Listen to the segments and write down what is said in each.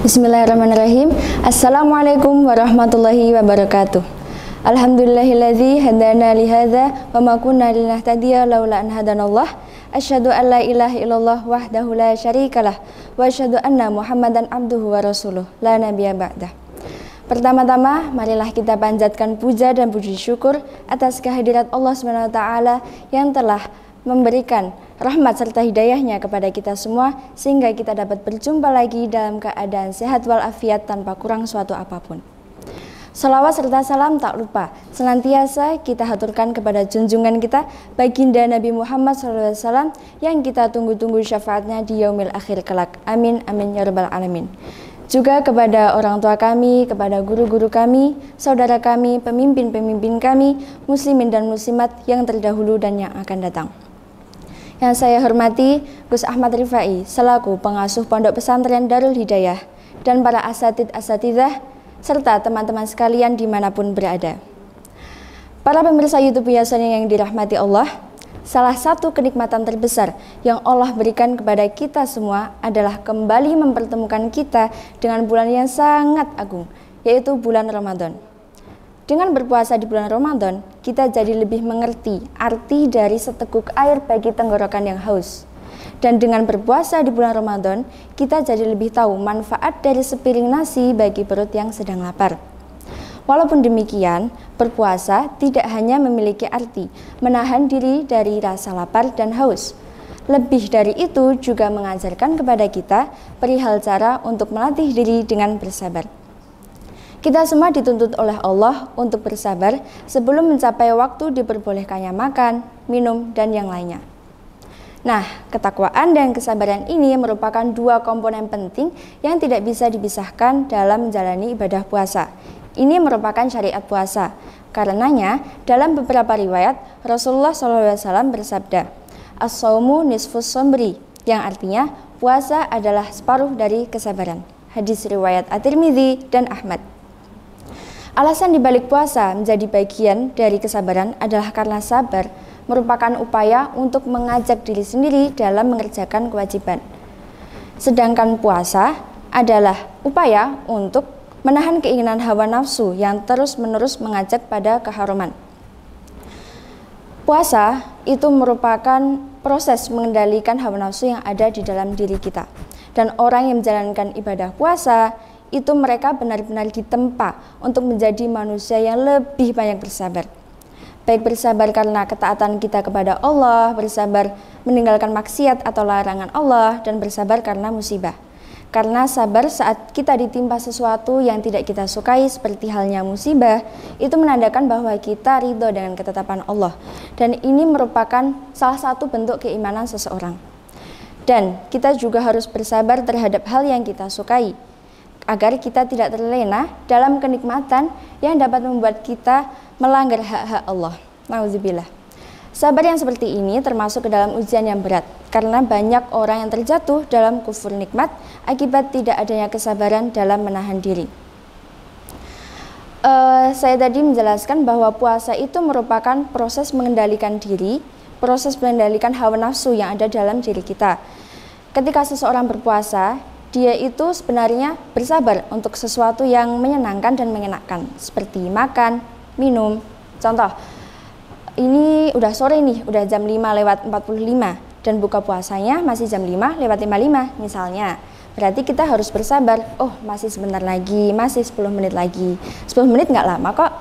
Bismillahirrahmanirrahim. Assalamualaikum warahmatullahi wabarakatuh. Alhamdulillahilladzi hadana li hadza wa ma kunna linahtadiya laula an hadanallah. Asyhadu an la ilaha illallah wahdahu la syarikalah wa asyhadu anna Muhammadan abduhu wa rasuluh la nabiyya ba'dah. Pertama-tama, marilah kita panjatkan puja dan puji syukur atas kehadirat Allah Subhanahu wa taala yang telah memberikan rahmat serta hidayahnya kepada kita semua sehingga kita dapat berjumpa lagi dalam keadaan sehat walafiat tanpa kurang suatu apapun. Salawat serta salam tak lupa senantiasa kita haturkan kepada junjungan kita baginda Nabi Muhammad SAW yang kita tunggu-tunggu syafaatnya di yaumil akhir kelak. Amin amin ya rabbal alamin. Juga kepada orang tua kami, kepada guru-guru kami, saudara kami, pemimpin-pemimpin kami, muslimin dan muslimat yang terdahulu dan yang akan datang. Yang saya hormati Gus Ahmad Rifai selaku pengasuh Pondok Pesantren Darul Hidayah dan para asatidz-asatidzah serta teman-teman sekalian dimanapun berada. Para pemirsa YouTube Yayasan yang dirahmati Allah, salah satu kenikmatan terbesar yang Allah berikan kepada kita semua adalah kembali mempertemukan kita dengan bulan yang sangat agung, yaitu bulan Ramadan. Dengan berpuasa di bulan Ramadan, kita jadi lebih mengerti arti dari seteguk air bagi tenggorokan yang haus. Dan dengan berpuasa di bulan Ramadan, kita jadi lebih tahu manfaat dari sepiring nasi bagi perut yang sedang lapar. Walaupun demikian, berpuasa tidak hanya memiliki arti menahan diri dari rasa lapar dan haus. Lebih dari itu juga mengajarkan kepada kita perihal cara untuk melatih diri dengan bersabar. Kita semua dituntut oleh Allah untuk bersabar sebelum mencapai waktu diperbolehkannya makan, minum, dan yang lainnya. Nah, ketakwaan dan kesabaran ini merupakan dua komponen penting yang tidak bisa dipisahkan dalam menjalani ibadah puasa. Ini merupakan syariat puasa. Karenanya, dalam beberapa riwayat, Rasulullah SAW bersabda, "As-shaumu nisfus shomri", yang artinya puasa adalah separuh dari kesabaran. Hadis riwayat At-Tirmidzi dan Ahmad. Alasan dibalik puasa menjadi bagian dari kesabaran adalah karena sabar merupakan upaya untuk mengajak diri sendiri dalam mengerjakan kewajiban. Sedangkan puasa adalah upaya untuk menahan keinginan hawa nafsu yang terus-menerus mengajak pada keharuman. Puasa itu merupakan proses mengendalikan hawa nafsu yang ada di dalam diri kita. Dan orang yang menjalankan ibadah puasa itu mereka benar-benar ditempa untuk menjadi manusia yang lebih banyak bersabar. Baik bersabar karena ketaatan kita kepada Allah, bersabar meninggalkan maksiat atau larangan Allah, dan bersabar karena musibah. Karena sabar saat kita ditimpa sesuatu yang tidak kita sukai seperti halnya musibah, itu menandakan bahwa kita ridho dengan ketetapan Allah. Dan ini merupakan salah satu bentuk keimanan seseorang. Dan kita juga harus bersabar terhadap hal yang kita sukai, agar kita tidak terlena dalam kenikmatan yang dapat membuat kita melanggar hak-hak Allah. Nauzubillah. Sabar yang seperti ini termasuk ke dalam ujian yang berat, karena banyak orang yang terjatuh dalam kufur nikmat akibat tidak adanya kesabaran dalam menahan diri. Saya tadi menjelaskan bahwa puasa itu merupakan proses mengendalikan diri, proses mengendalikan hawa nafsu yang ada dalam diri kita. Ketika seseorang berpuasa, dia itu sebenarnya bersabar untuk sesuatu yang menyenangkan dan mengenakan, seperti makan, minum. Contoh, ini udah sore nih, udah jam 5:45 dan buka puasanya masih jam 5:55 misalnya. Berarti kita harus bersabar, oh masih sebentar lagi, masih 10 menit lagi. 10 menit nggak lama kok.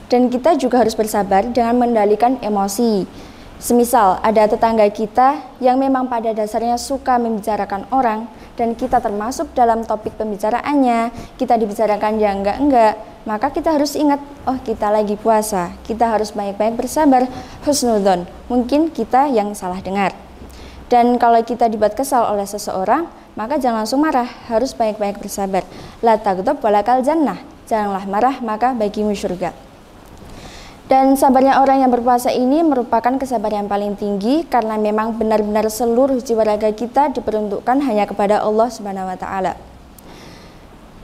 Dan kita juga harus bersabar dengan mengendalikan emosi. Semisal ada tetangga kita yang memang pada dasarnya suka membicarakan orang dan kita termasuk dalam topik pembicaraannya, kita dibicarakan yang enggak, maka kita harus ingat, oh kita lagi puasa, kita harus banyak-banyak bersabar, husnudzon, mungkin kita yang salah dengar. Dan kalau kita dibuat kesal oleh seseorang, maka jangan langsung marah, harus banyak-banyak bersabar. La taghdab walakal jannah, janganlah marah maka bagimu surga. Dan sabarnya orang yang berpuasa ini merupakan kesabaran yang paling tinggi karena memang benar-benar seluruh jiwa raga kita diperuntukkan hanya kepada Allah Subhanahu wa taala.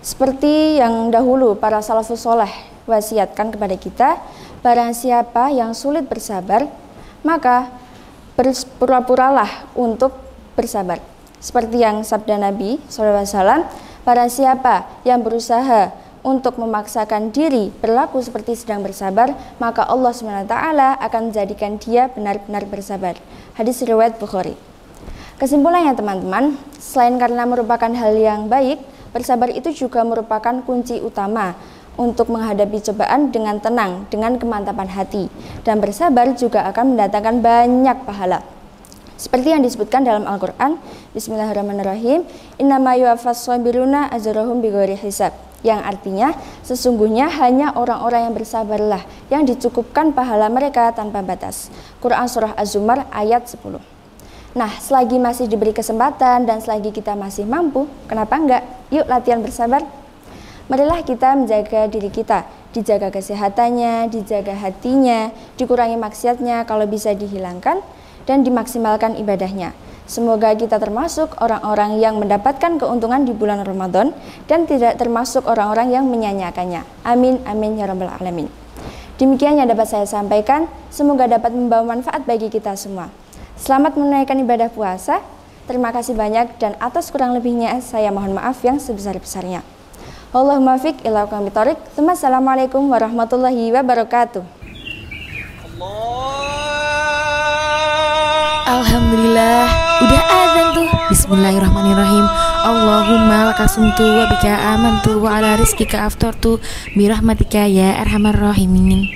Seperti yang dahulu para salafus soleh wasiatkan kepada kita, barang siapa yang sulit bersabar, maka berpura-puralah untuk bersabar. Seperti yang sabda Nabi SAW, Barang siapa yang berusaha untuk memaksakan diri berlaku seperti sedang bersabar, maka Allah SWT akan menjadikan dia benar-benar bersabar. Hadis riwayat Bukhari. Kesimpulannya teman-teman, selain karena merupakan hal yang baik, bersabar itu juga merupakan kunci utama untuk menghadapi cobaan dengan tenang, dengan kemantapan hati. Dan bersabar juga akan mendatangkan banyak pahala. Seperti yang disebutkan dalam Al-Quran, Bismillahirrahmanirrahim, Innama yuwaffas sabiruna ajrahum bighairi hisab. Yang artinya, sesungguhnya hanya orang-orang yang bersabarlah yang dicukupkan pahala mereka tanpa batas. Quran Surah Az-Zumar ayat 10. Nah, selagi masih diberi kesempatan dan selagi kita masih mampu, kenapa enggak? Yuk latihan bersabar. Marilah kita menjaga diri kita, dijaga kesehatannya, dijaga hatinya, dikurangi maksiatnya kalau bisa dihilangkan, dan dimaksimalkan ibadahnya. Semoga kita termasuk orang-orang yang mendapatkan keuntungan di bulan Ramadan dan tidak termasuk orang-orang yang menyanyiakannya. Amin, amin, ya rabbal alamin. Demikian yang dapat saya sampaikan, semoga dapat membawa manfaat bagi kita semua. Selamat menunaikan ibadah puasa. Terima kasih banyak dan atas kurang lebihnya saya mohon maaf yang sebesar-besarnya. Allahumma fiq ila aqwamit thoriq. Assalamualaikum warahmatullahi wabarakatuh. Alhamdulillah, udah azan tuh. Bismillahirrahmanirrahim. Allahumma lakasumtu wa bika amantu wa ala rizkika aftartu birahmatika ya arhamar rahimin.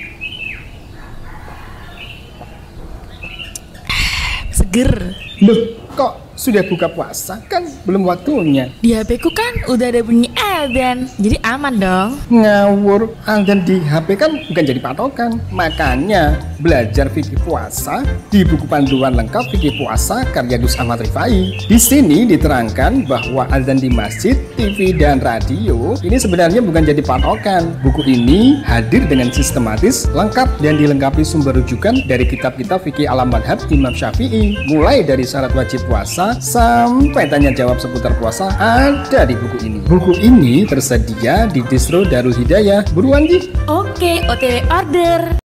Seger. Loh, kok sudah buka puasa? Kan belum waktunya. Di HP ku kan udah ada bunyi adzan, jadi aman dong. Ngawur, adzan di HP kan bukan jadi patokan. Makanya belajar fikih puasa di buku panduan lengkap fikih puasa karya Gus Ahmad Rifai. Di sini diterangkan bahwa adzan di masjid, TV dan radio ini sebenarnya bukan jadi patokan. Buku ini hadir dengan sistematis, lengkap dan dilengkapi sumber rujukan dari kitab-kitab fikih alam madhab Imam Syafi'i. Mulai dari syarat wajib puasa sampai tanya jawab seputar puasa ada di buku ini. Buku ini tersedia di distro Darul Hidayah. Buruan Ji. Oke, OTW order.